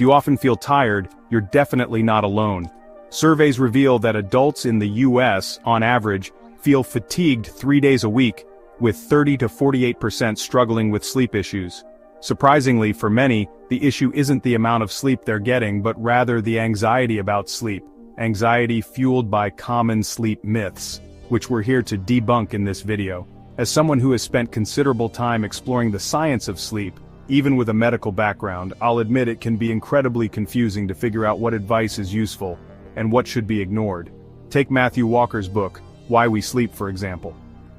you often feel tired, you're definitely not alone. Surveys reveal that adults in the US, on average, feel fatigued 3 days a week, with 30 to 48% struggling with sleep issues. Surprisingly, for many, the issue isn't the amount of sleep they're getting but rather the anxiety about sleep, anxiety fueled by common sleep myths, which we're here to debunk in this video. As someone who has spent considerable time exploring the science of sleep, even with a medical background, I'll admit it can be incredibly confusing to figure out what advice is useful and what should be ignored. Take Matthew Walker's book, Why We Sleep, for example.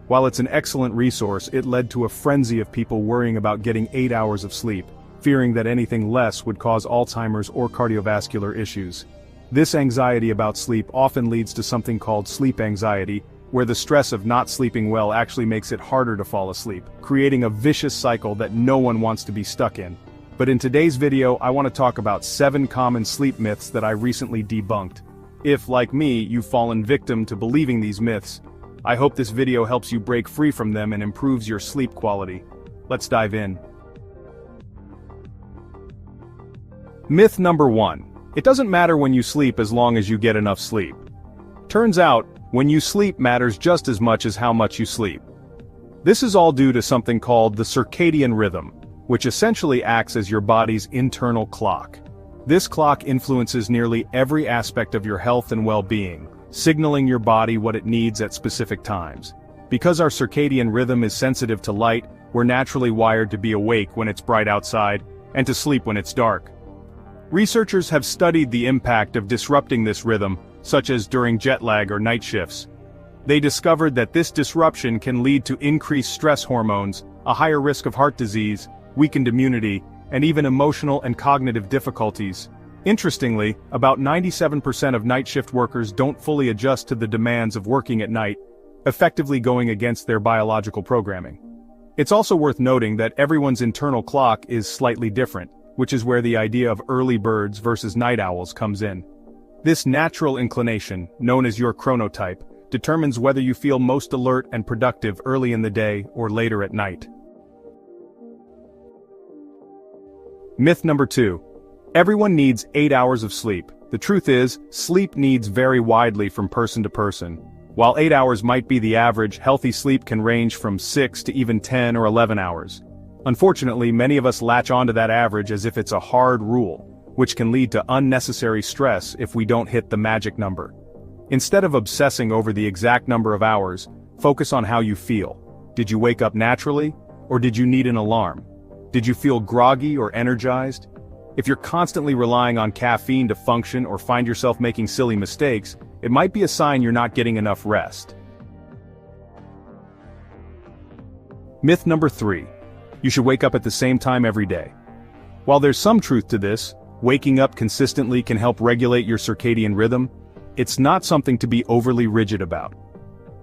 While it's an excellent resource, it led to a frenzy of people worrying about getting 8 hours of sleep, fearing that anything less would cause Alzheimer's or cardiovascular issues. This anxiety about sleep often leads to something called sleep anxiety, where the stress of not sleeping well actually makes it harder to fall asleep, creating a vicious cycle that no one wants to be stuck in. But in today's video, I want to talk about 7 common sleep myths that I recently debunked. If, like me, you've fallen victim to believing these myths, I hope this video helps you break free from them and improves your sleep quality. Let's dive in. Myth number 1. It doesn't matter when you sleep as long as you get enough sleep. Turns out, when you sleep matters just as much as how much you sleep. This is all due to something called the circadian rhythm, which essentially acts as your body's internal clock. This clock influences nearly every aspect of your health and well-being, signaling your body what it needs at specific times. Because our circadian rhythm is sensitive to light, we're naturally wired to be awake when it's bright outside, and to sleep when it's dark. Researchers have studied the impact of disrupting this rhythm, such as during jet lag or night shifts. They discovered that this disruption can lead to increased stress hormones, a higher risk of heart disease, weakened immunity, and even emotional and cognitive difficulties. Interestingly, about 97% of night shift workers don't fully adjust to the demands of working at night, effectively going against their biological programming. It's also worth noting that everyone's internal clock is slightly different, which is where the idea of early birds versus night owls comes in. This natural inclination, known as your chronotype, determines whether you feel most alert and productive early in the day or later at night. Myth number 2. Everyone needs 8 hours of sleep. The truth is, sleep needs vary widely from person to person. While 8 hours might be the average, healthy sleep can range from 6 to even 10 or 11 hours. Unfortunately, many of us latch onto that average as if it's a hard rule, which can lead to unnecessary stress if we don't hit the magic number. Instead of obsessing over the exact number of hours, focus on how you feel. Did you wake up naturally, or did you need an alarm? Did you feel groggy or energized? If you're constantly relying on caffeine to function or find yourself making silly mistakes, it might be a sign you're not getting enough rest. Myth number 3. You should wake up at the same time every day. While there's some truth to this, waking up consistently can help regulate your circadian rhythm, it's not something to be overly rigid about.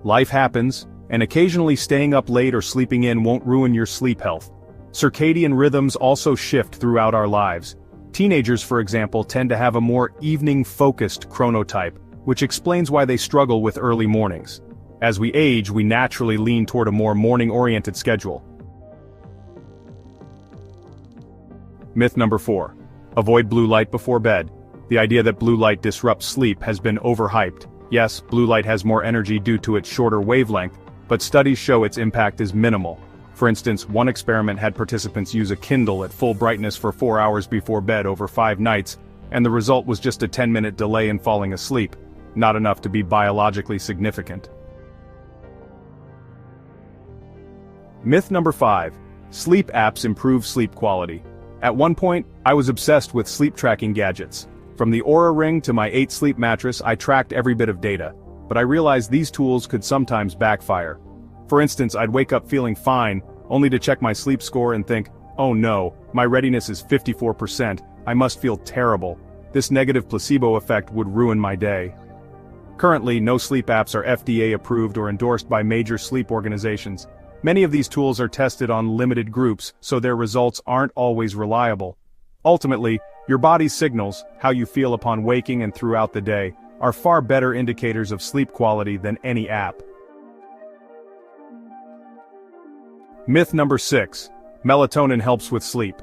Life happens, and occasionally staying up late or sleeping in won't ruin your sleep health. Circadian rhythms also shift throughout our lives. Teenagers, for example, tend to have a more evening-focused chronotype, which explains why they struggle with early mornings. As we age, we naturally lean toward a more morning-oriented schedule. Myth number 4. Avoid blue light before bed. The idea that blue light disrupts sleep has been overhyped. Yes, blue light has more energy due to its shorter wavelength, but studies show its impact is minimal. For instance, one experiment had participants use a Kindle at full brightness for 4 hours before bed over 5 nights, and the result was just a 10-minute delay in falling asleep, not enough to be biologically significant. Myth number 5. Sleep apps improve sleep quality. At one point, I was obsessed with sleep tracking gadgets. From the Oura Ring to my 8 sleep mattress, I tracked every bit of data, but I realized these tools could sometimes backfire. For instance, I'd wake up feeling fine, only to check my sleep score and think, oh no, my readiness is 54%, I must feel terrible. This negative placebo effect would ruin my day. Currently, no sleep apps are FDA approved or endorsed by major sleep organizations. Many of these tools are tested on limited groups, so their results aren't always reliable. Ultimately, your body's signals, how you feel upon waking and throughout the day, are far better indicators of sleep quality than any app. Myth number 6. Melatonin helps with sleep.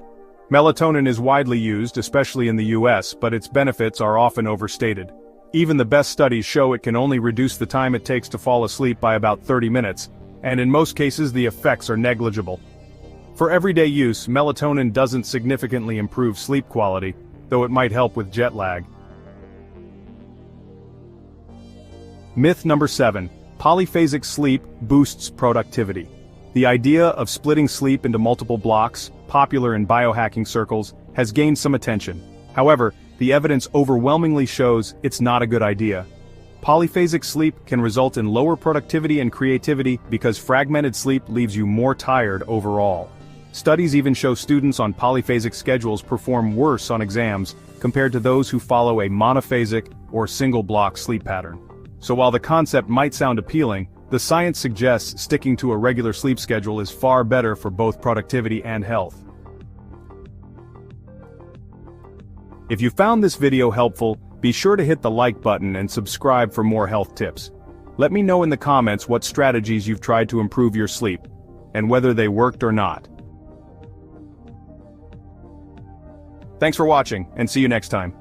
Melatonin is widely used, especially in the US, but its benefits are often overstated. Even the best studies show it can only reduce the time it takes to fall asleep by about 30 minutes, and in most cases the effects are negligible. For everyday use, melatonin doesn't significantly improve sleep quality, though it might help with jet lag. Myth number 7. Polyphasic sleep boosts productivity. The idea of splitting sleep into multiple blocks, popular in biohacking circles, has gained some attention. However, the evidence overwhelmingly shows it's not a good idea. Polyphasic sleep can result in lower productivity and creativity because fragmented sleep leaves you more tired overall. Studies even show students on polyphasic schedules perform worse on exams compared to those who follow a monophasic or single-block sleep pattern. So while the concept might sound appealing, the science suggests sticking to a regular sleep schedule is far better for both productivity and health. If you found this video helpful, be sure to hit the like button and subscribe for more health tips. Let me know in the comments what strategies you've tried to improve your sleep, and whether they worked or not. Thanks for watching, and see you next time.